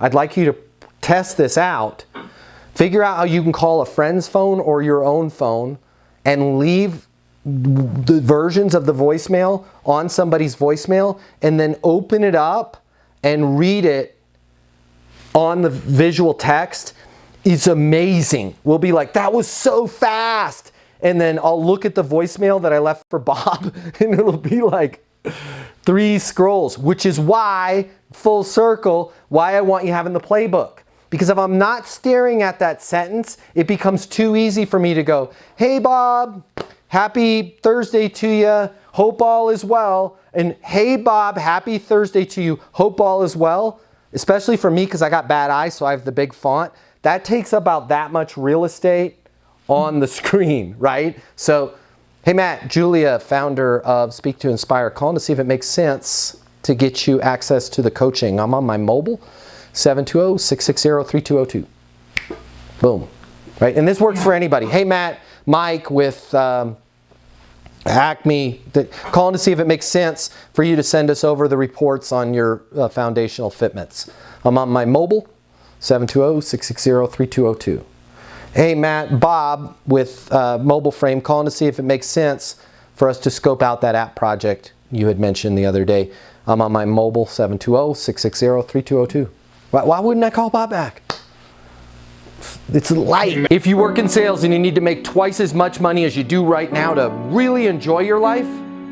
I'd like you to test this out. Figure out how you can call a friend's phone or your own phone and leave the versions of the voicemail on somebody's voicemail, and then open it up and read it on the visual text. It's amazing. We'll be like, that was so fast. And then I'll look at the voicemail that I left for Bob and it'll be like 3 scrolls, which is why, full circle, why I want you having the playbook. Because if I'm not staring at that sentence, it becomes too easy for me to go, hey Bob, happy Thursday to you, hope all is well. And hey Bob, happy Thursday to you, hope all is well. Especially for me, because I got bad eyes, so I have the big font. That takes about that much real estate on the screen, right? So, hey Matt, Julia, founder of Speak to Inspire, calling to see if it makes sense to get you access to the coaching. I'm on my mobile, 720-660-3202. Boom, right? And this works for anybody. Hey Matt, Mike with Acme, calling to see if it makes sense for you to send us over the reports on your foundational fitments. I'm on my mobile, 720-660-3202. Hey Matt, Bob with Mobile Frame, calling to see if it makes sense for us to scope out that app project you had mentioned the other day. I'm on my mobile, 720-660-3202. Why wouldn't I call Bob back? It's light. If you work in sales and you need to make twice as much money as you do right now to really enjoy your life,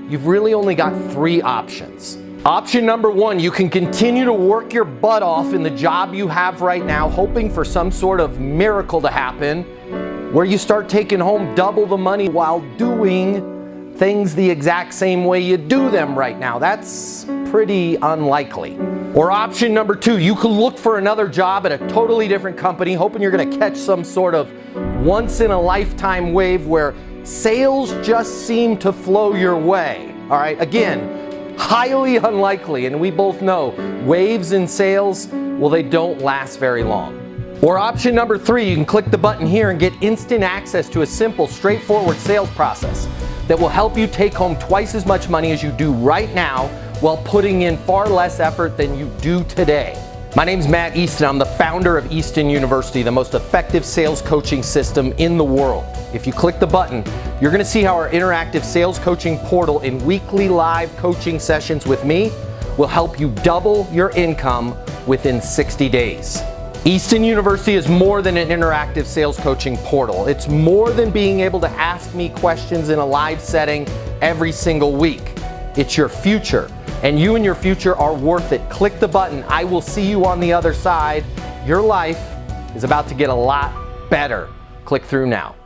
you've really only got 3 options. Option number 1, you can continue to work your butt off in the job you have right now, hoping for some sort of miracle to happen, where you start taking home double the money while doing things the exact same way you do them right now. That's pretty unlikely. Or option number 2, you can look for another job at a totally different company, hoping you're gonna catch some sort of once-in-a-lifetime wave where sales just seem to flow your way. All right, again, highly unlikely, and we both know waves in sales, well, they don't last very long. Or option number 3, you can click the button here and get instant access to a simple, straightforward sales process that will help you take home twice as much money as you do right now while putting in far less effort than you do today. My name's Matt Easton. I'm the founder of Easton University, the most effective sales coaching system in the world. If you click the button, you're going to see how our interactive sales coaching portal and weekly live coaching sessions with me will help you double your income within 60 days. Easton University is more than an interactive sales coaching portal. It's more than being able to ask me questions in a live setting every single week. It's your future, and you and your future are worth it. Click the button. I will see you on the other side. Your life is about to get a lot better. Click through now.